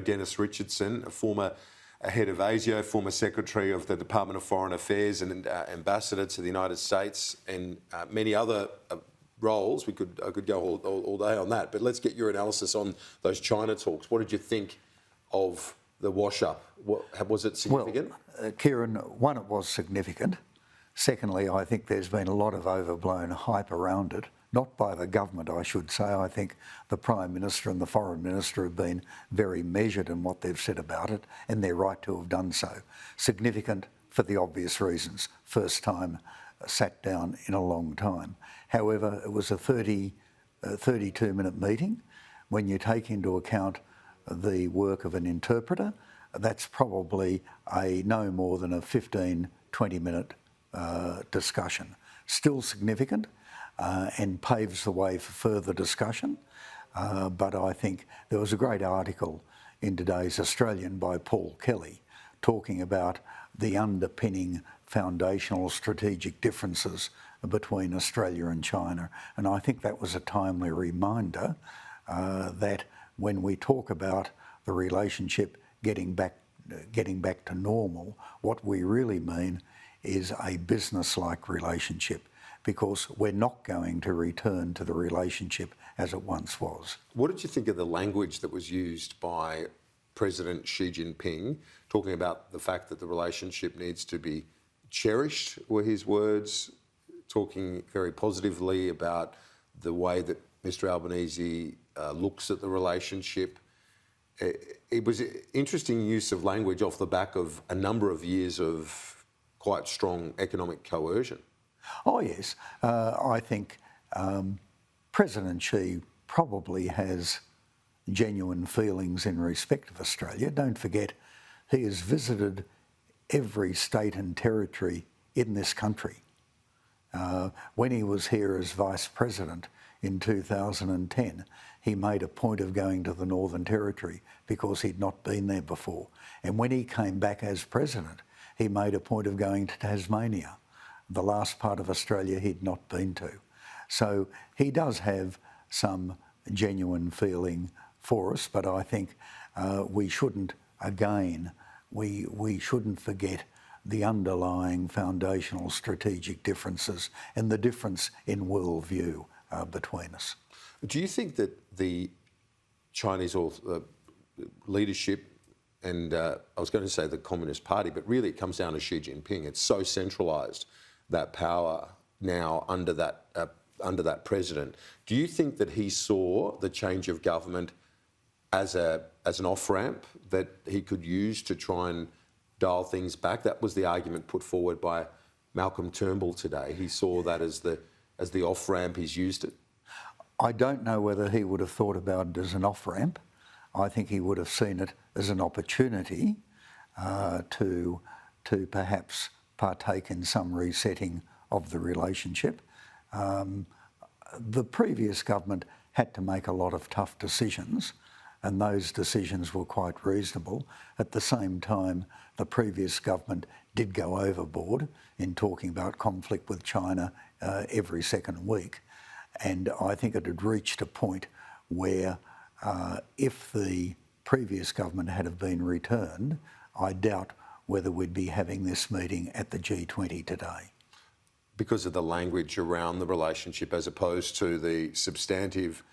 Dennis Richardson, a former head of Asio, former Secretary of the Department of Foreign Affairs and Ambassador to the United States, and many other roles. I could go all day on that, but let's get your analysis on those China talks. What did you think of the wash-up? Was it significant? Well, Kieran, one, it was significant. Secondly, I think there's been a lot of overblown hype around it, not by the government, I should say. I think the Prime Minister and the Foreign Minister have been very measured in what they've said about it, and they're right to have done so. Significant for the obvious reasons. First time sat down in a long time. However, it was a 32-minute meeting. When you take into account the work of an interpreter, that's probably no more than a 15-20-minute discussion. Still significant and paves the way for further discussion. But I think there was a great article in today's Australian by Paul Kelly talking about the underpinning foundational strategic differences between Australia and China. And I think that was a timely reminder that when we talk about the relationship getting back to normal, what we really mean is a business-like relationship, because we're not going to return to the relationship as it once was. What did you think of the language that was used by President Xi Jinping, talking about the fact that the relationship needs to be cherished, were his words, talking very positively about the way that Mr Albanese looks at the relationship. It was an interesting use of language off the back of a number of years of quite strong economic coercion. Oh yes, I think President Xi probably has genuine feelings in respect of Australia. Don't forget, he has visited every state and territory in this country. When he was here as Vice President in 2010, he made a point of going to the Northern Territory because he'd not been there before. And when he came back as President, he made a point of going to Tasmania, the last part of Australia he'd not been to. So he does have some genuine feeling for us, but I think we shouldn't forget the underlying foundational strategic differences and the difference in worldview between us. Do you think that the Chinese leadership, and I was going to say the Communist Party, but really it comes down to Xi Jinping. It's so centralised, that power now under that president. Do you think that he saw the change of government as an off-ramp that he could use to try and dial things back? That was the argument put forward by Malcolm Turnbull today. He saw that as the off-ramp. He's used it. I don't know whether he would have thought about it as an off-ramp. I think he would have seen it as an opportunity to perhaps partake in some resetting of the relationship. The previous government had to make a lot of tough decisions, and those decisions were quite reasonable. At the same time, the previous government did go overboard in talking about conflict with China every second week. And I think it had reached a point where if the previous government had have been returned, I doubt whether we'd be having this meeting at the G20 today. Because of the language around the relationship as opposed to the substantive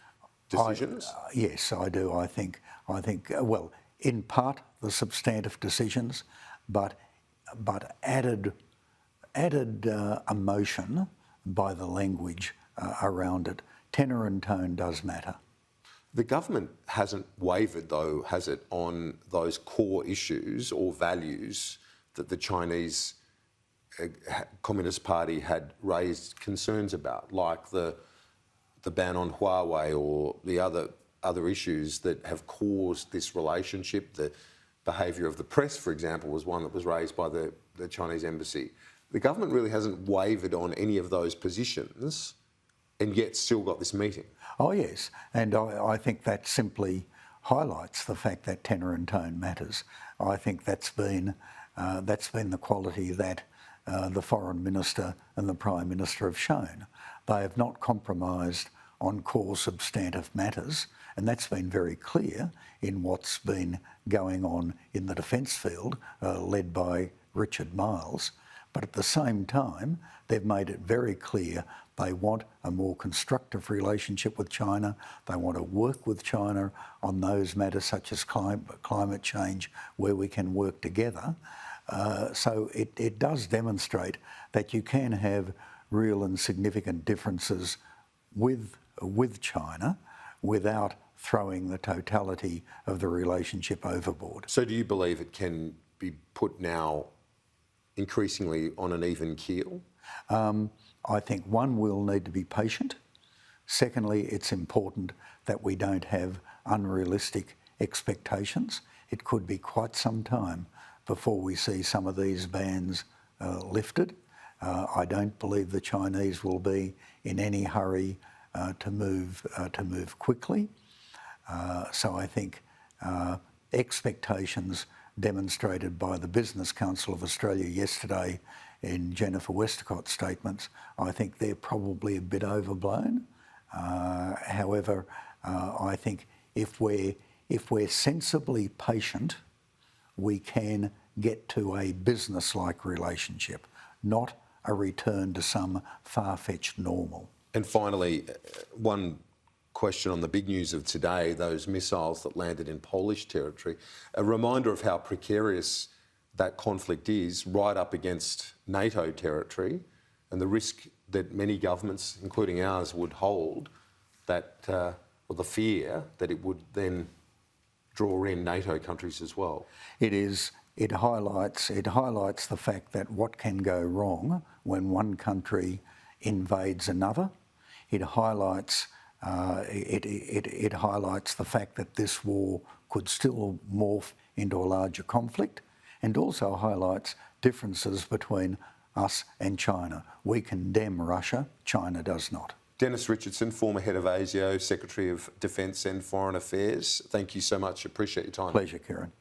decisions? Yes, I do. I think, well, in part the substantive decisions, but added emotion by the language around it. Tenor and tone does matter. The government hasn't wavered, though, has it, on those core issues or values that the Chinese Communist Party had raised concerns about, like the ban on Huawei or the other issues that have caused this relationship. The behaviour of the press, for example, was one that was raised by the Chinese embassy. The government really hasn't wavered on any of those positions and yet still got this meeting. Oh yes, and I think that simply highlights the fact that tenor and tone matters. I think that's been the quality that the Foreign Minister and the Prime Minister have shown. They have not compromised on core substantive matters, and that's been very clear in what's been going on in the defence field, led by Richard Miles. But at the same time, they've made it very clear they want a more constructive relationship with China. They want to work with China on those matters such as climate change, where we can work together. So it does demonstrate that you can have real and significant differences with China without throwing the totality of the relationship overboard. So do you believe it can be put now increasingly on an even keel? I think one, we'll need to be patient. Secondly, it's important that we don't have unrealistic expectations. It could be quite some time before we see some of these bans lifted. I don't believe the Chinese will be in any hurry to move quickly. So I think expectations demonstrated by the Business Council of Australia yesterday in Jennifer Westcott's statements, I think they're probably a bit overblown. However, I think if we're sensibly patient, we can get to a business-like relationship, not a return to some far-fetched normal. And finally, one question on the big news of today, those missiles that landed in Polish territory, a reminder of how precarious that conflict is right up against NATO territory and the risk that many governments, including ours, would hold, that, or the fear that it would then draw in NATO countries as well. It highlights the fact that what can go wrong when one country invades another. It highlights it highlights the fact that this war could still morph into a larger conflict, and also highlights differences between us and China. We condemn Russia, China does not. Dennis Richardson, former head of ASIO, Secretary of Defence and Foreign Affairs, thank you so much. Appreciate your time. Pleasure, Kieran.